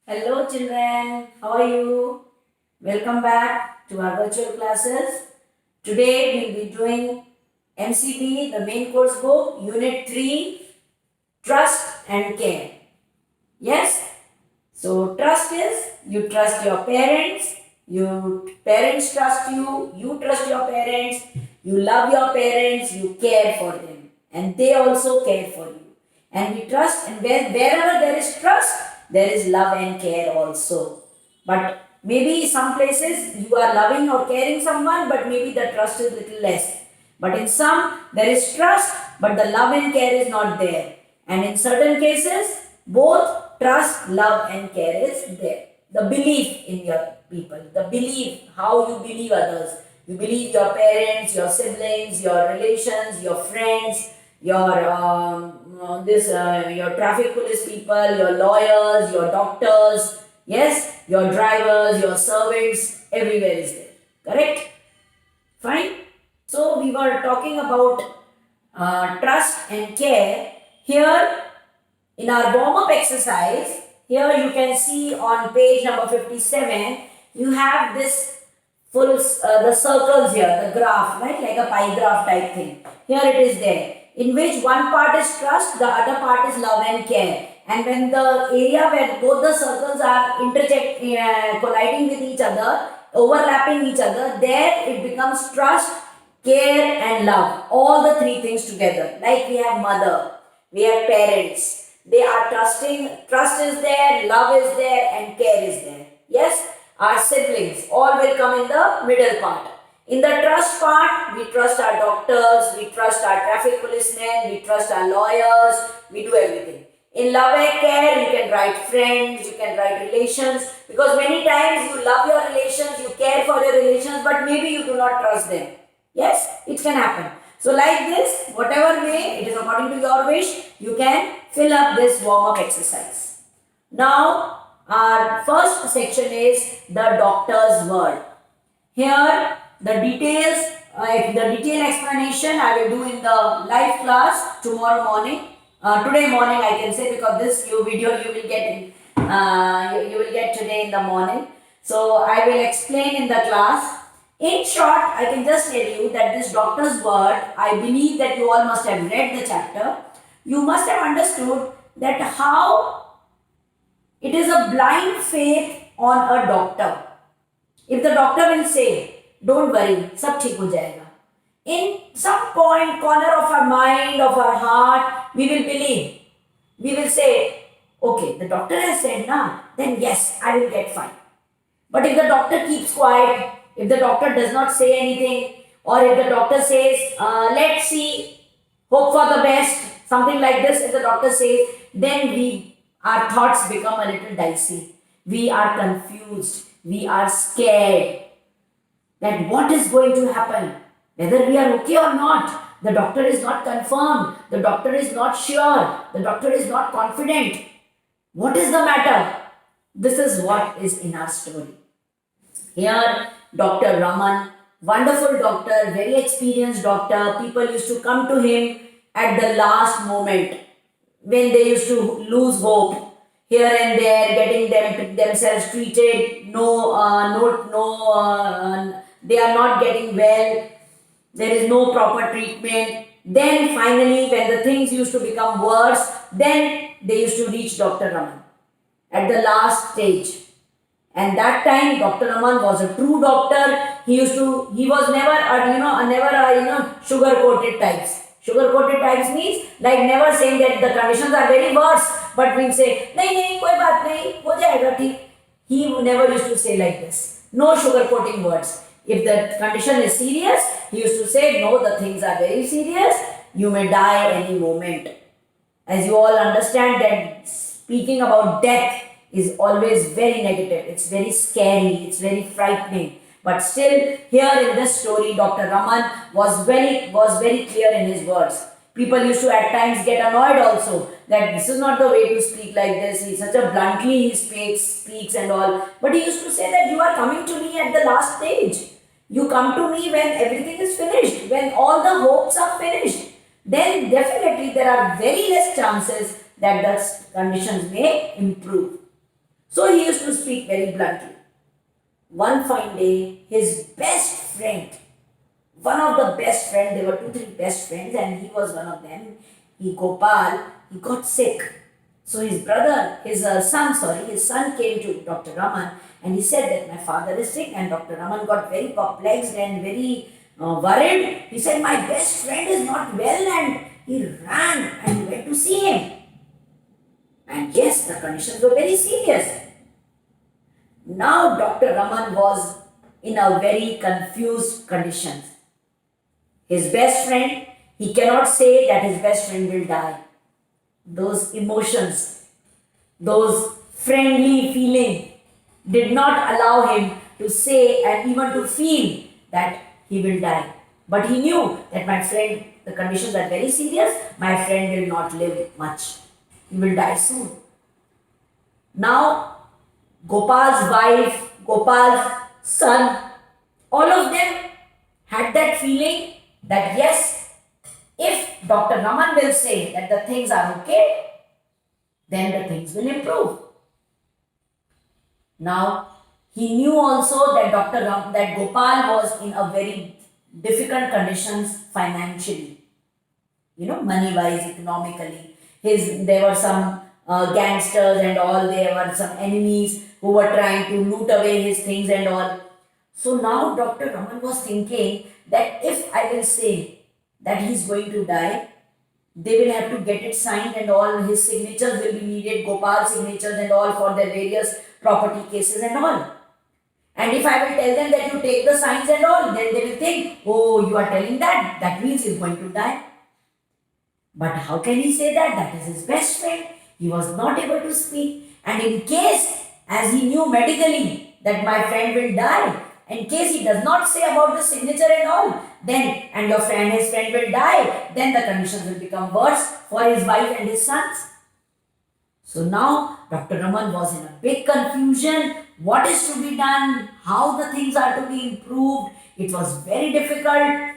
Hello children, how are you? Welcome back to our virtual classes. Today we'll be doing MCB, the main course book, Unit 3, Trust and Care. Yes? So trust is you trust your parents, parents trust you, you trust your parents, you love your parents, you care for them, and they also care for you. And we trust, and wherever there is trust, there is love and care also. But maybe some places you are loving or caring someone, but maybe the trust is little less. But in some, there is trust, but the love and care is not there. And in certain cases, both trust, love, and care is there. The belief in your people, the belief, how you believe others. You believe your parents, your siblings, your relations, your friends, your traffic police people, your lawyers, your doctors, yes, your drivers, your servants, everywhere is there. Correct? Fine. So we were talking about trust and care. Here in our warm-up exercise, here you can see on page number 57, you have this the circles here, the graph, right, like a pie graph type thing. Here it is there, in which one part is trust, the other part is love and care. And when the area where both the circles are colliding with each other, overlapping each other, there it becomes trust, care and love. All the three things together. Like we have mother, we have parents. They are trusting, trust is there, love is there and care is there. Yes, our siblings, all will come in the middle part. In the trust part, we trust our doctors, we trust our traffic policemen, we trust our lawyers, we do everything. In love and care, you can write friends, you can write relations, because many times you love your relations, you care for your relations, but maybe you do not trust them. Yes, it can happen. So like this, whatever way, it is according to your wish, you can fill up this warm-up exercise. Now, our first section is the doctor's word. Here, the details, the detailed explanation I will do in the live class tomorrow morning. Today morning I can say, because this video you will get you will get today in the morning. So I will explain in the class. In short, I can just tell you that this doctor's word, I believe that you all must have read the chapter. You must have understood that how it is a blind faith on a doctor. If the doctor will say, don't worry, sab theek ho jayega. In some corner of our mind, of our heart, we will believe. We will say, okay, the doctor has said, nah, then yes, I will get fine. But if the doctor keeps quiet, if the doctor does not say anything, or if the doctor says, let's see, hope for the best, something like this, if the doctor says, then our thoughts become a little dicey. We are confused. We are scared that what is going to happen, whether we are okay or not. The doctor is not confirmed. The doctor is not sure. The doctor is not confident. What is the matter? This is what is in our story. Here, Dr. Raman, wonderful doctor, very experienced doctor. People used to come to him at the last moment when they used to lose hope. Here and there, getting themselves treated. They are not getting well. There is no proper treatment. Then finally, when the things used to become worse, then they used to reach Dr. Raman at the last stage. And that time, Dr. Raman was a true doctor. He was never sugar-coated types. Sugar-coated types means like never saying that the conditions are very worse, but we'll say, nahi, koi baat nahi, ho jayega theek. He never used to say like this. No sugar-coating words. If the condition is serious, he used to say, no, the things are very serious. You may die any moment. As you all understand that speaking about death is always very negative. It's very scary. It's very frightening. But still, here in this story, Dr. Raman was very clear in his words. People used to at times get annoyed also that this is not the way to speak like this. He's such a bluntly he speaks and all. But he used to say that you are coming to me at the last stage. You come to me when everything is finished, when all the hopes are finished. Then definitely there are very less chances that the conditions may improve. So he used to speak very bluntly. One fine day, his best friend, one of the best friends, there were two, three best friends, and he was one of them. Gopal, he got sick. So his son came to Dr. Raman and he said that my father is sick, and Dr. Raman got very perplexed and very worried. He said, my best friend is not well, and he ran and went to see him. And yes, the conditions were very serious. Now Dr. Raman was in a very confused condition. His best friend, he cannot say that his best friend will die. Those emotions, those friendly feeling did not allow him to say and even to feel that he will die. But he knew that my friend, the conditions are very serious, my friend will not live much. He will die soon. Now, Gopal's wife, Gopal's son, all of them had that feeling that yes, if Dr. Raman will say that the things are okay, then the things will improve. Now, he knew also that that Gopal was in a very difficult conditions financially, money wise, economically. There were some gangsters and all, there were some enemies who were trying to loot away his things and all. So now Dr. Raman was thinking that if I will say that he's going to die, they will have to get it signed and all, his signatures will be needed, Gopal's signatures and all, for their various property cases and all. And if I will tell them that you take the signs and all, then they will think, oh, you are telling that, that means he's going to die. But how can he say that? That is his best friend. He was not able to speak. And in case, as he knew medically that my friend will die, in case he does not say about the signature and all, then, and his friend will die, then the conditions will become worse for his wife and his sons. So now Dr. Raman was in a big confusion. What is to be done? How the things are to be improved? It was very difficult.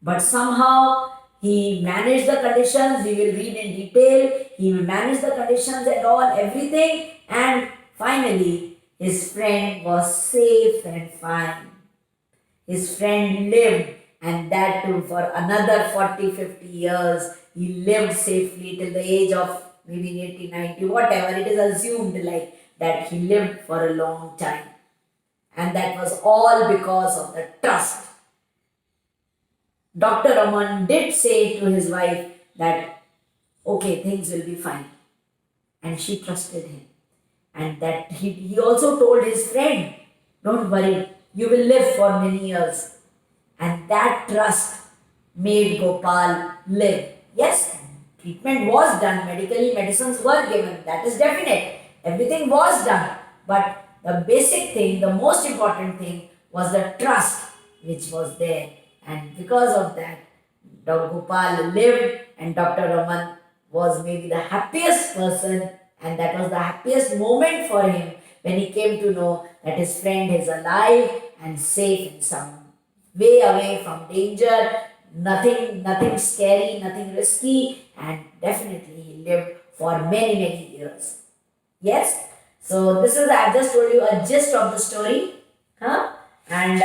But somehow he managed the conditions. We will read in detail. He managed the conditions and all, everything. And finally, his friend was safe and fine. His friend lived, and that too for another 40-50 years. He lived safely till the age of maybe 80, 90, whatever. It is assumed like that he lived for a long time. And that was all because of the trust. Dr. Raman did say to his wife that, okay, things will be fine. And she trusted him. And that he also told his friend, don't worry, you will live for many years. And that trust made Gopal live. Yes, treatment was done, medicines were given, that is definite. Everything was done. But the basic thing, the most important thing was the trust which was there. And because of that, Dr. Gopal lived, and Dr. Raman was maybe the happiest person, and that was the happiest moment for him when he came to know that his friend is alive and safe and sound, way away from danger, nothing scary, nothing risky, and definitely he lived for many years. Yes? So this is, I just told you a gist of the story. And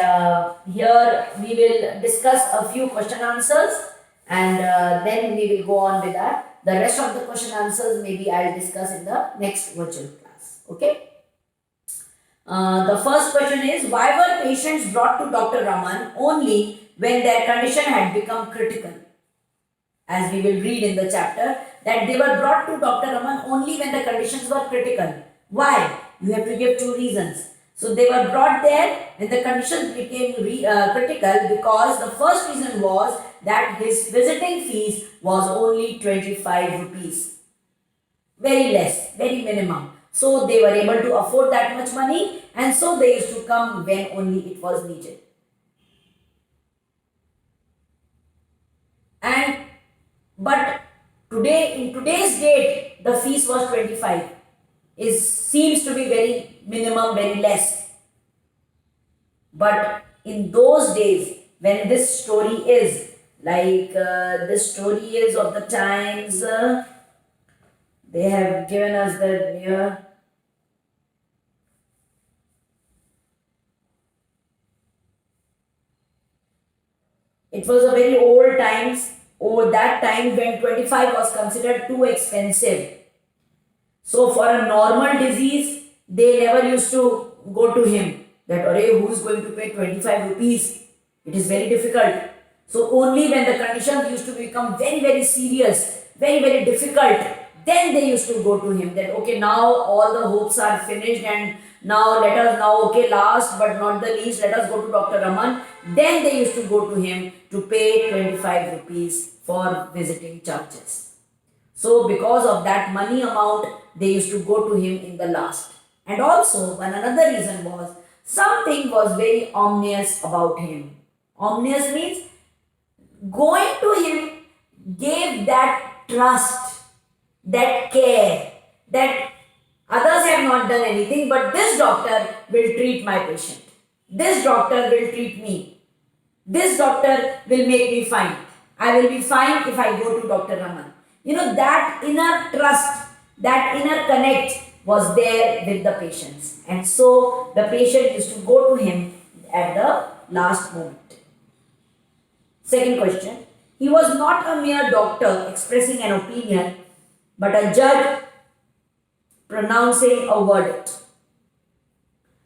here we will discuss a few question answers, and then we will go on with that. The rest of the question answers maybe I will discuss in the next virtual class. Okay. The first question is, why were patients brought to Dr. Raman only when their condition had become critical? As we will read in the chapter, that they were brought to Dr. Raman only when the conditions were critical. Why? You have to give two reasons. So they were brought there when the conditions became critical, because the first reason was that his visiting fees was only 25 rupees. Very less, very minimum. So they were able to afford that much money, and so they used to come when only it was needed. But today, in today's date, the fees was 25. Seems to be very minimum, very less. But in those days, when this story is, like this story is of the times, they have given us the year It was a very old times, or that time when 25 was considered too expensive. So for a normal disease, they never used to go to him. That, array, who is going to pay 25 rupees? It is very difficult. So only when the conditions used to become very, very serious, very, very difficult, then they used to go to him. That, okay, now all the hopes are finished, and now let us now, okay, last but not the least, let us go to Dr. Raman. Then they used to go to him to pay 25 rupees for visiting churches. So because of that money amount, they used to go to him in the last. And also, one another reason was, something was very ominous about him. Ominous means going to him gave that trust, that care, that others have not done anything, but this doctor will treat my patient. This doctor will treat me. This doctor will make me fine. I will be fine if I go to Dr. Raman. That inner trust, that inner connect was there with the patients. And so the patient used to go to him at the last moment. Second question. He was not a mere doctor expressing an opinion, but a judge pronouncing a verdict.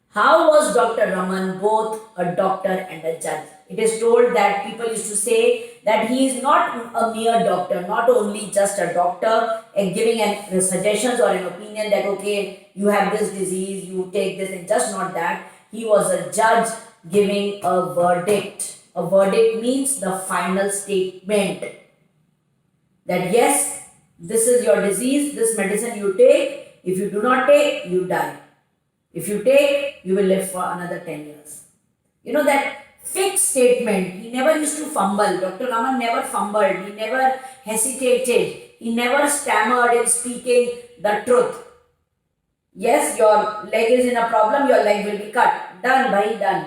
How was Dr. Raman both a doctor and a judge? It is told that people used to say that he is not a mere doctor, not only just a doctor and giving an suggestions or an opinion that, okay, you have this disease, you take this, and just not that. He was a judge giving a verdict. A verdict means the final statement that yes, this is your disease, this medicine you take. If you do not take, you die. If you take, you will live for another 10 years. That fixed statement, he never used to fumble. Dr. Raman never fumbled. He never hesitated. He never stammered in speaking the truth. Yes, your leg is in a problem, your leg will be cut. Done, bhai, done.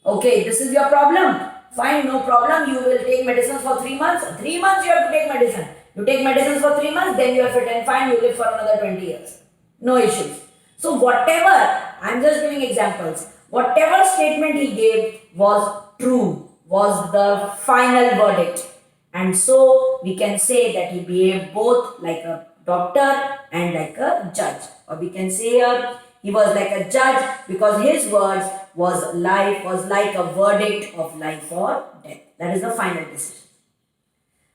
Okay, this is your problem. Fine, no problem. You will take medicines for 3 months. 3 months you have to take medicine. You take medicines for 3 months, then you are fit and fine. You live for another 20 years. No issues. So whatever, I am just giving examples. Whatever statement he gave was true, was the final verdict. And so we can say that he behaved both like a doctor and like a judge. Or we can say he was like a judge because his words was like a verdict of life or death. That is the final decision.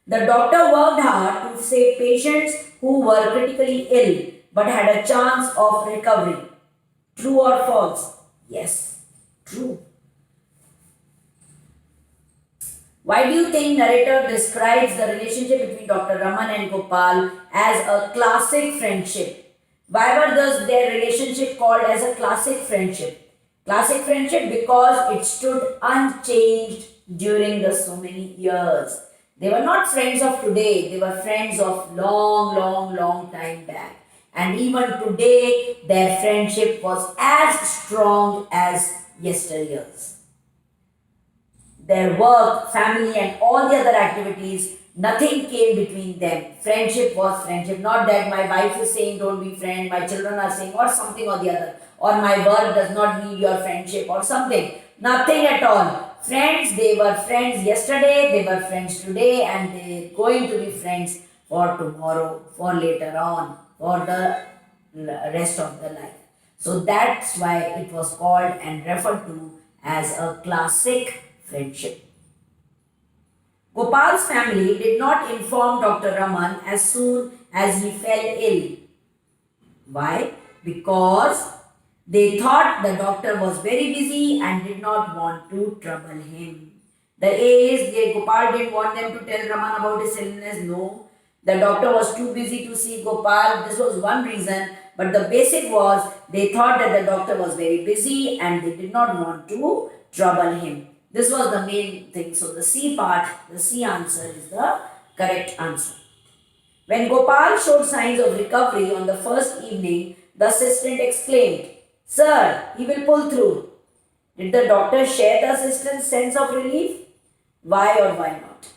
The doctor worked hard to save patients who were critically ill but had a chance of recovery. True or false? Yes, true. Why do you think narrator describes the relationship between Dr. Raman and Gopal as a classic friendship? Why was their relationship called as a classic friendship? Classic friendship because it stood unchanged during the so many years. They were not friends of today, they were friends of long time back. And even today, their friendship was as strong as yesteryears. Their work, family, and all the other activities, nothing came between them. Friendship was friendship. Not that my wife is saying don't be friend, my children are saying or something or the other, or my work does not need your friendship or something. Nothing at all. Friends, they were friends yesterday, they were friends today, and they are going to be friends for tomorrow, for later on, for the rest of the life. So that's why it was called and referred to as a classic friendship. Gopal's family did not inform Dr. Raman as soon as he fell ill. Why? Because they thought the doctor was very busy and did not want to trouble him. The Gopal didn't want them to tell Raman about his illness. No. The doctor was too busy to see Gopal. This was one reason. But the basic was they thought that the doctor was very busy and they did not want to trouble him. This was the main thing. So the C part, the C answer is the correct answer. When Gopal showed signs of recovery on the first evening, the assistant exclaimed, "Sir, he will pull through." Did the doctor share the assistant's sense of relief? Why or why not?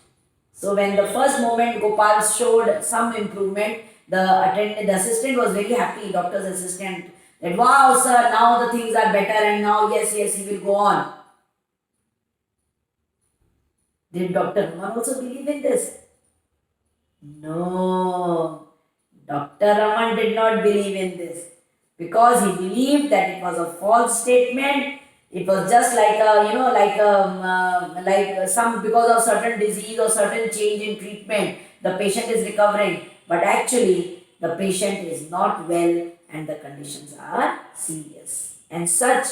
So when the first moment Gopal showed some improvement, the assistant was very happy, doctor's assistant, that wow sir, now the things are better and now yes, he will go on. Did Dr. Raman also believe in this? No. Dr. Raman did not believe in this because he believed that it was a false statement. It was just like a, some because of certain disease or certain change in treatment, the patient is recovering, but actually the patient is not well and the conditions are serious. And such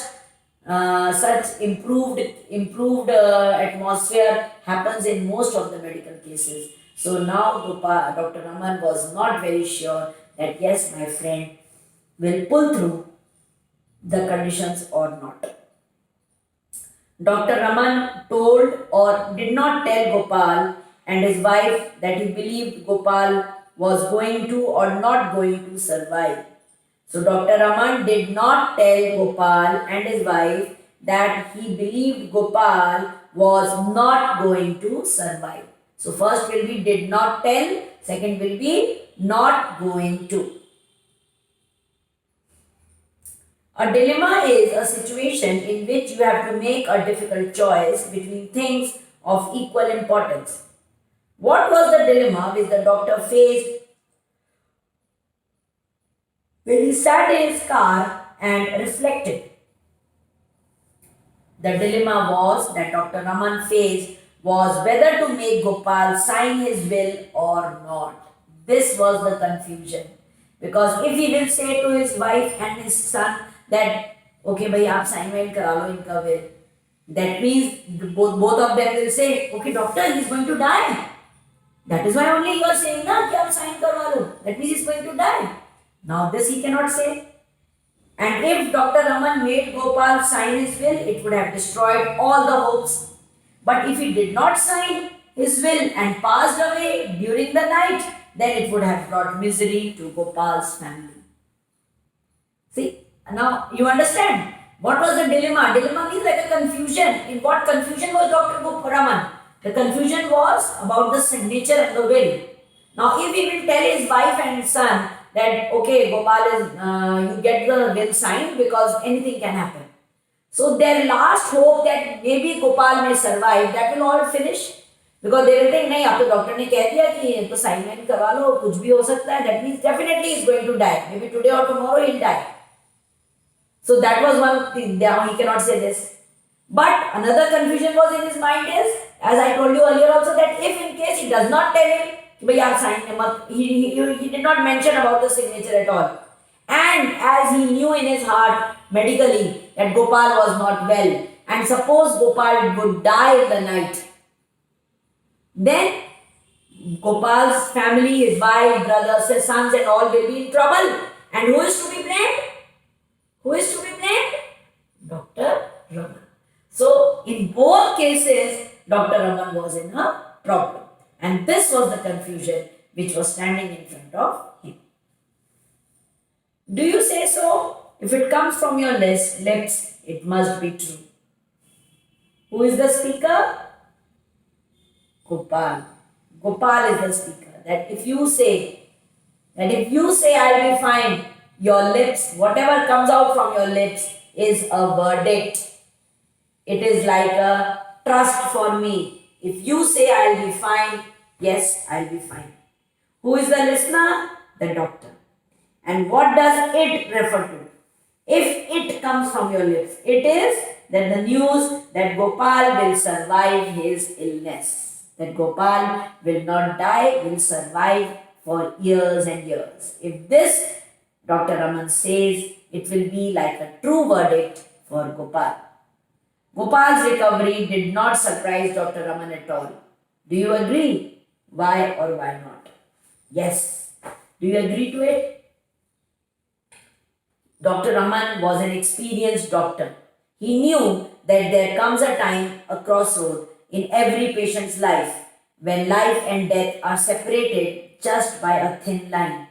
improved atmosphere happens in most of the medical cases. So now Dr. Raman was not very sure that yes, my friend will pull through the conditions or not. Dr. Raman told or did not tell Gopal and his wife that he believed Gopal was going to or not going to survive. So Dr. Raman did not tell Gopal and his wife that he believed Gopal was not going to survive. So first will be did not tell, second will be not going to. A dilemma is a situation in which you have to make a difficult choice between things of equal importance. What was the dilemma which the doctor faced when he sat in his car and reflected? The dilemma was that Dr. Raman faced was whether to make Gopal sign his will or not. This was the confusion. Because if he will say to his wife and his son that, okay, bhai, aap sign kara lo inka will, that means both of them will say, okay, doctor, he is going to die. That is why only you are saying, na, ki aap sign karwa lo. That means he is going to die. Now this he cannot say. And if Dr. Raman made Gopal sign his will, it would have destroyed all the hopes. But if he did not sign his will and passed away during the night, then it would have brought misery to Gopal's family. See, now you understand what was the dilemma? Dilemma means like a confusion. In what confusion was Dr. Raman? The confusion was about the signature and the will. Now, if he will tell his wife and son that okay, Gopal is you get the will signed because anything can happen. So their last hope that maybe Gopal may survive, that will all finish. Because they will think, नहीं अब तो doctor ने कह दिया कि तो sign wine करवा लो कुछ भी हो सकता है. That means definitely he is going to die. Maybe today or tomorrow he will die. So that was one thing. Now he cannot say this. But another confusion was in his mind is, as I told you earlier also, that if in case he does not tell him, he did not mention about the signature at all. And as he knew in his heart medically that Gopal was not well, and suppose Gopal would die in the night, then Gopal's family, his wife, brothers, his sons and all will be in trouble. And who is to be blamed? Who is to be blamed? Dr. Raman. So, in both cases, Dr. Raman was in a problem. And this was the confusion which was standing in front of him. Do you say so? If it comes from your lips, it must be true. Who is the speaker? Gopal. Gopal is the speaker. That if you say I'll be fine, your lips, whatever comes out from your lips is a verdict. It is like a trust for me. If you say I'll be fine, yes, I'll be fine. Who is the listener? The doctor. And what does it refer to? If it comes from your lips, it is that the news that Gopal will survive his illness. That Gopal will not die, will survive for years and years. If this Dr. Raman says, it will be like a true verdict for Gopal. Gopal's recovery did not surprise Dr. Raman at all. Do you agree? Why or why not? Yes. Do you agree to it? Dr. Raman was an experienced doctor. He knew that there comes a time, a crossroad in every patient's life when life and death are separated just by a thin line.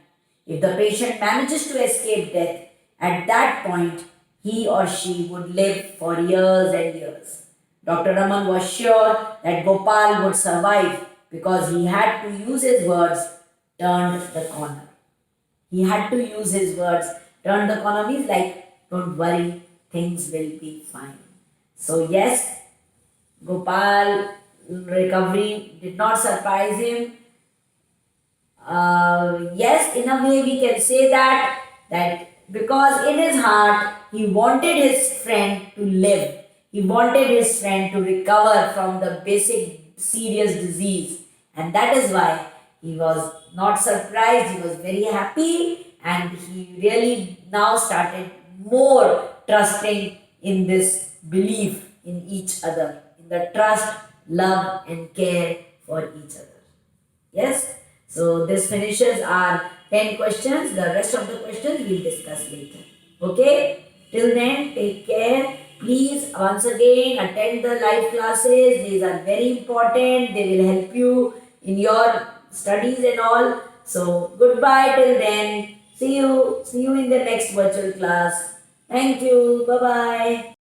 If the patient manages to escape death, at that point, he or she would live for years and years. Dr. Raman was sure that Gopal would survive because he had to use his words, turned the corner. He had to use his words, turned the corner means like, don't worry, things will be fine. So yes, Gopal recovery did not surprise him. Yes, in a way we can say that because in his heart he wanted his friend to live. He wanted his friend to recover from the basic serious disease, and that is why he was not surprised. He was very happy, and he really now started more trusting in this belief in each other, in the trust, love, and care for each other. Yes. So this finishes our 10 questions. The rest of the questions we'll discuss later. Okay. Till then, take care. Please once again attend the live classes. These are very important. They will help you in your studies and all. So goodbye till then. See you. See you in the next virtual class. Thank you. Bye bye.